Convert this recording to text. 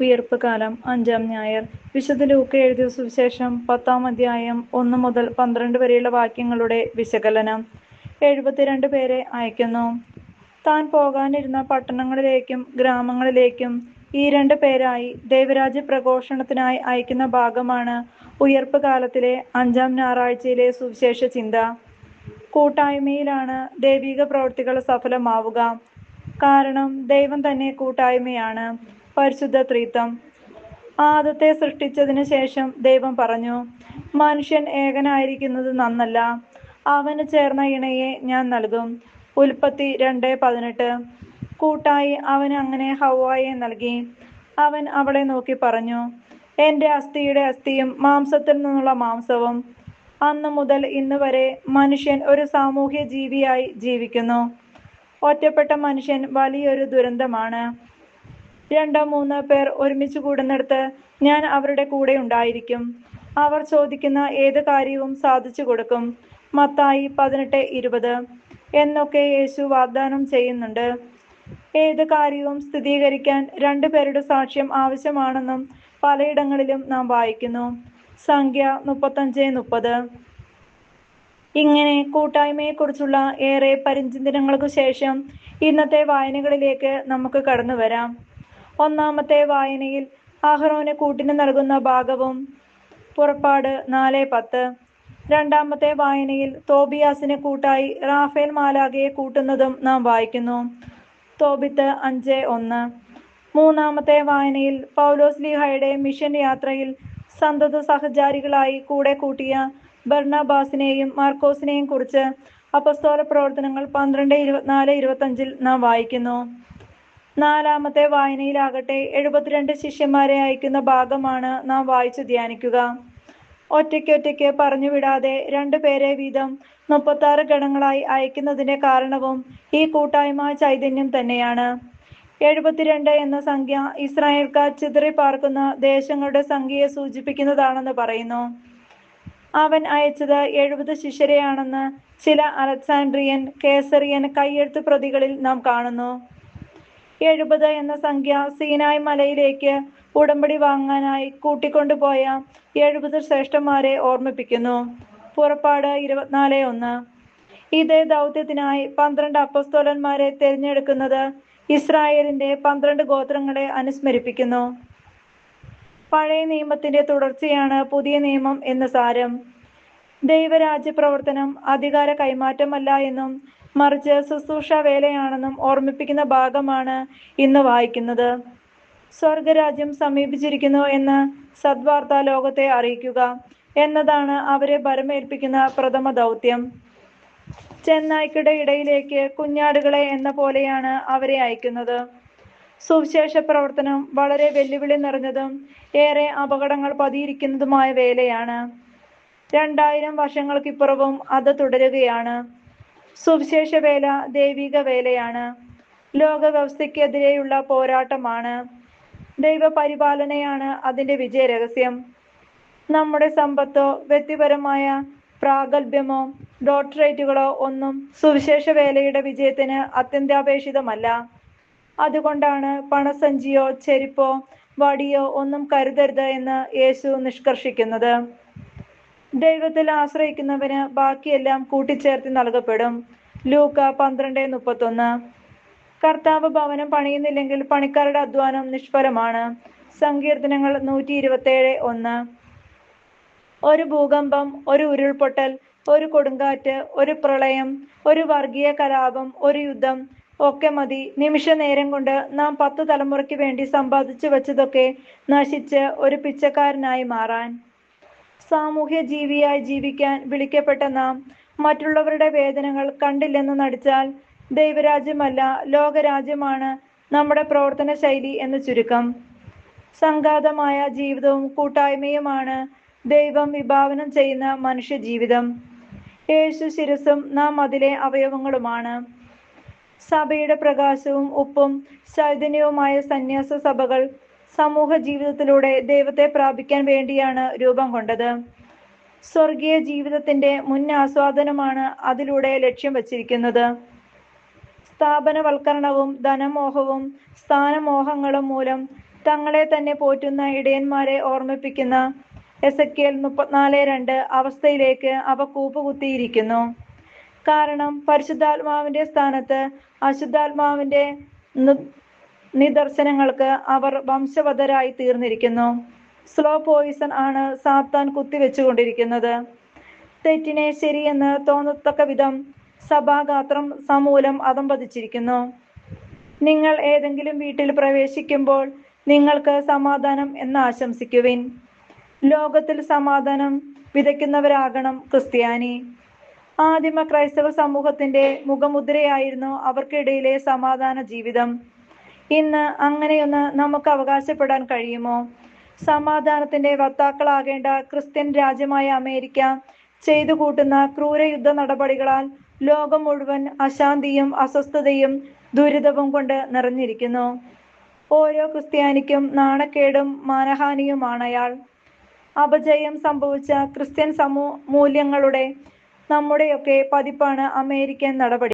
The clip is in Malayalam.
ഉയിർപ്പ് കാലം 5-ാം ഞായർ. വിശുദ്ധ ലൂക്കാ എഴുതിയ സുവിശേഷം 10-ാം അധ്യായം 1 മുതൽ 12 വരെയുള്ള വാക്യങ്ങളുടെ വിശകലനം. 72 പേരെ അയക്കുന്നു. താൻ പോകാനിരുന്ന പട്ടണങ്ങളിലേക്കും ഗ്രാമങ്ങളിലേക്കും ഈ 2 പേരായി ദൈവരാജ്യ പ്രഘോഷണത്തിനായി അയക്കുന്ന ഭാഗമാണ് ഉയിർപ്പ് കാലത്തിലെ 5-ാം ഞായറാഴ്ചയിലെ സുവിശേഷ ചിന്ത. കൂട്ടായ്മയിലാണ് ദൈവിക പ്രവൃത്തികൾ സഫലമാവുക. കാരണം ദൈവം തന്നെ കൂട്ടായ്മയാണ്. പരിശുദ്ധ ത്രിത്വം. ആദത്തെ സൃഷ്ടിച്ചതിന് ശേഷം ദൈവം പറഞ്ഞു, മനുഷ്യൻ ഏകനായിരിക്കുന്നത് നന്നല്ല, അവന് ചേർന്ന ഇണയെ ഞാൻ നൽകും. ഉൽപ്പത്തി 2:18. കൂട്ടായി അവന് അങ്ങനെ ഹവ്വായെ നൽകി. അവൻ അവളെ നോക്കി പറഞ്ഞു, എൻ്റെ അസ്ഥിയുടെ അസ്ഥിയും മാംസത്തിൽ നിന്നുള്ള മാംസവും. അന്നു മുതൽ ഇന്ന് വരെ മനുഷ്യൻ ഒരു സാമൂഹ്യ ജീവിയായി ജീവിക്കുന്നു. ഒറ്റപ്പെട്ട മനുഷ്യൻ വലിയൊരു ദുരന്തമാണ്. 2-3 പേർ ഒരുമിച്ച് കൂടുന്നിടത്ത് ഞാൻ അവരുടെ കൂടെ ഉണ്ടായിരിക്കും. അവർ ചോദിക്കുന്ന ഏത് കാര്യവും സാധിച്ചു കൊടുക്കും. മത്തായി 18:20 എന്നൊക്കെ യേശു വാഗ്ദാനം ചെയ്യുന്നുണ്ട്. ഏത് കാര്യവും സ്ഥിരീകരിക്കാൻ 2 പേരുടെ സാക്ഷ്യം ആവശ്യമാണെന്നും പലയിടങ്ങളിലും നാം വായിക്കുന്നു. സംഖ്യ 35:30. ഇങ്ങനെ കൂട്ടായ്മയെക്കുറിച്ചുള്ള ഏറെ പരിചിന്തനങ്ങൾക്കു ശേഷം ഇന്നത്തെ വായനകളിലേക്ക് നമുക്ക് കടന്നു വരാം. ഒന്നാമത്തെ വായനയിൽ അഹറോന് കൂട്ടിന് നൽകുന്ന ഭാഗവും പുറപ്പാട് 4:10. രണ്ടാമത്തെ വായനയിൽ തോബിയാസിന് കൂട്ടായി റാഫേൽ മാലാഖയെ കൂട്ടുന്നതും നാം വായിക്കുന്നു. തോബിത്ത് 5:1. മൂന്നാമത്തെ വായനയിൽ പൗലോസ്ലീഹായുടെ മിഷൻ യാത്രയിൽ സന്തത സഹചാരികളായി കൂടെ കൂട്ടിയ ബർണബാസിനെയും മാർക്കോസിനെയും കുറിച്ച് അപ്പസ്തോല പ്രവർത്തനങ്ങൾ 12:24-25 നാം വായിക്കുന്നു. നാലാമത്തെ വായനയിലാകട്ടെ 72 ശിഷ്യന്മാരെ അയക്കുന്ന ഭാഗമാണ് നാം വായിച്ചു ധ്യാനിക്കുക. ഒറ്റയ്ക്കൊറ്റയ്ക്ക് പറഞ്ഞുവിടാതെ 2 പേരെ വീതം 36 ഗണങ്ങളായി അയക്കുന്നതിന്റെ കാരണവും ഈ കൂട്ടായ്മ ചൈതന്യം തന്നെയാണ്. 72 എന്ന സംഖ്യ ഇസ്രായേൽക്കാർ ചിതറിപ്പാർക്കുന്ന ദേശങ്ങളുടെ സംഖ്യയെ സൂചിപ്പിക്കുന്നതാണെന്ന് പറയുന്നു. അവൻ അയച്ചത് 70 ശിഷ്യരെയാണെന്ന് ചില അലക്സാൻഡ്രിയൻ, കേസറിയൻ കൈയെഴുത്ത് പ്രതികളിൽ നാം കാണുന്നു. 70 എന്ന സംഖ്യ സീനായ് മലയിലേക്ക് ഉടമ്പടി വാങ്ങാനായി കൂട്ടിക്കൊണ്ടുപോയ 70 ശ്രേഷ്ഠന്മാരെ ഓർമ്മിപ്പിക്കുന്നു. പുറപ്പാട് 24:1. ഇതേ ദൗത്യത്തിനായി 12 അപ്പസ്തോലന്മാരെ തിരഞ്ഞെടുക്കുന്നത് ഇസ്രായേലിന്റെ 12 ഗോത്രങ്ങളെ അനുസ്മരിപ്പിക്കുന്നു. പഴയ നിയമത്തിന്റെ തുടർച്ചയാണ് പുതിയ നിയമം എന്ന് സാരം. ദൈവരാജ്യ പ്രവർത്തനം അധികാര കൈമാറ്റമല്ല എന്നും മറിച്ച് ശുശ്രൂഷ വേലയാണെന്നും ഓർമ്മിപ്പിക്കുന്ന ഭാഗമാണ് ഇന്ന് വായിക്കുന്നത്. സ്വർഗരാജ്യം സമീപിച്ചിരിക്കുന്നു എന്ന് സദ്വാർത്ത ലോകത്തെ അറിയിക്കുക എന്നതാണ് അവരെ ഭരമേൽപ്പിക്കുന്ന പ്രഥമ ദൗത്യം. ചെന്നായ്ക്കളുടെ ഇടയിലേക്ക് കുഞ്ഞാടുകളെ എന്ന പോലെയാണ് അവരെ അയക്കുന്നത്. സുവിശേഷ പ്രവർത്തനം വളരെ വെല്ലുവിളി നിറഞ്ഞതും ഏറെ അപകടങ്ങൾ പതിയിരിക്കുന്നതുമായ വേലയാണ്. 2000 വർഷങ്ങൾക്കിപ്പുറവും അത് തുടരുകയാണ്. സുവിശേഷ വേല ദൈവിക വേലയാണ്. ലോകവ്യവസ്ഥയ്ക്കെതിരെയുള്ള പോരാട്ടമാണ്. ദൈവപരിപാലനയാണ് അതിന്റെ വിജയരഹസ്യം. നമ്മുടെ സമ്പത്തോ വ്യക്തിപരമായ പ്രാഗൽഭ്യമോ ഡോക്ടറേറ്റുകളോ ഒന്നും സുവിശേഷ വേലയുടെ വിജയത്തിന് അത്യന്താപേക്ഷിതമല്ല. അതുകൊണ്ടാണ് പണസഞ്ചിയോ ചെരിപ്പോ വടിയോ ഒന്നും കരുതരുത് എന്ന് യേശു നിഷ്കർഷിക്കുന്നത്. ദൈവത്തിൽ ആശ്രയിക്കുന്നവന് ബാക്കിയെല്ലാം കൂട്ടിച്ചേർത്ത് നൽകപ്പെടും. ലൂക്കാ 12:31. കർത്താവ് ഭവനം പണിയുന്നില്ലെങ്കിൽ പണിക്കാരുടെ അധ്വാനം നിഷ്ഫലമാണ്. സങ്കീർത്തനങ്ങൾ 127:1. ഒരു ഭൂകമ്പം, ഒരു ഉരുൾപൊട്ടൽ, ഒരു കൊടുങ്കാറ്റ്, ഒരു പ്രളയം, ഒരു വർഗീയ കലാപം, ഒരു യുദ്ധം ഒക്കെ മതി നിമിഷ നേരം കൊണ്ട് നാം 10 തലമുറയ്ക്ക് വേണ്ടി സമ്പാദിച്ചു വച്ചതൊക്കെ നശിച്ച് ഒരു പിച്ചക്കാരനായി മാറാൻ. സാമൂഹ്യ ജീവിയായി ജീവിക്കാൻ വിളിക്കപ്പെട്ട നാം മറ്റുള്ളവരുടെ വേദനകൾ കണ്ടില്ലെന്ന് നടിച്ചാൽ ദൈവരാജ്യമല്ല, ലോകരാജ്യമാണ് നമ്മുടെ പ്രവർത്തന ശൈലി എന്ന് ചുരുക്കം. സംഘാതമായ ജീവിതവും കൂട്ടായ്മയുമാണ് ദൈവം വിഭാവനം ചെയ്യുന്ന മനുഷ്യ ജീവിതം. യേശു ശിരസും നാം അതിലെ അവയവങ്ങളുമാണ്. സഭയുടെ പ്രകാശവും ഉപ്പും ചൈതന്യവുമായ സന്യാസ സഭകൾ സമൂഹ ജീവിതത്തിലൂടെ ദൈവത്തെ പ്രാപിക്കാൻ വേണ്ടിയാണ് രൂപം കൊണ്ടത്. സ്വർഗീയ ജീവിതത്തിന്റെ മുൻ ആസ്വാദനമാണ് അതിലൂടെ ലക്ഷ്യം വച്ചിരിക്കുന്നത്. സ്ഥാപനവൽക്കരണവും ധനമോഹവും സ്ഥാനമോഹങ്ങളും മൂലം തങ്ങളെ തന്നെ പോറ്റുന്ന ഇടയന്മാരെ ഓർമ്മിപ്പിക്കുന്ന എസെക്കിയേൽ 34:2 അവസ്ഥയിലേക്ക് അവ കൂപ്പുകുത്തിയിരിക്കുന്നു. കാരണം പരിശുദ്ധാത്മാവിന്റെ സ്ഥാനത്ത് അശുദ്ധാത്മാവിന്റെ നിദർശനങ്ങൾക്ക് അവർ വംശവദരായി തീർന്നിരിക്കുന്നു. സ്ലോ പോയിസൺ ആണ് സാത്താൻ കുത്തിവെച്ചുകൊണ്ടിരിക്കുന്നത്. തെറ്റിനെ ശരിയെന്ന് തോന്നത്തക്ക വിധം സഭാഗാത്രം സമൂലം അധംപതിച്ചിരിക്കുന്നു. നിങ്ങൾ ഏതെങ്കിലും വീട്ടിൽ പ്രവേശിക്കുമ്പോൾ നിങ്ങൾക്ക് സമാധാനം എന്ന് ആശംസിക്കുവിൻ. ലോകത്തിൽ സമാധാനം വിതയ്ക്കുന്നവരാകണം ക്രിസ്ത്യാനി. ആദിമ ക്രൈസ്തവ സമൂഹത്തിന്റെ മുഖമുദ്രയായിരുന്നു അവർക്കിടയിലെ സമാധാന ജീവിതം. ഇന്ന് അങ്ങനെയൊന്ന് നമുക്ക് അവകാശപ്പെടാൻ കഴിയുമോ? സമാധാനത്തിന്റെ വക്താക്കളാകേണ്ട ക്രിസ്ത്യൻ രാജ്യമായ അമേരിക്ക ചെയ്തു കൂട്ടുന്ന ക്രൂര യുദ്ധ നടപടികളാൽ ലോകം മുഴുവൻ അശാന്തിയും അസ്വസ്ഥതയും ദുരിതവും കൊണ്ട് നിറഞ്ഞിരിക്കുന്നു. ഓരോ ക്രിസ്ത്യാനിക്കും നാണക്കേടും മാനഹാനിയുമാണയാൾ. അപജയം സംഭവിച്ച ക്രിസ്ത്യൻ മൂല്യങ്ങളുടെ നമ്മുടെയൊക്കെ പതിപ്പാണ് അമേരിക്കൻ നടപടി.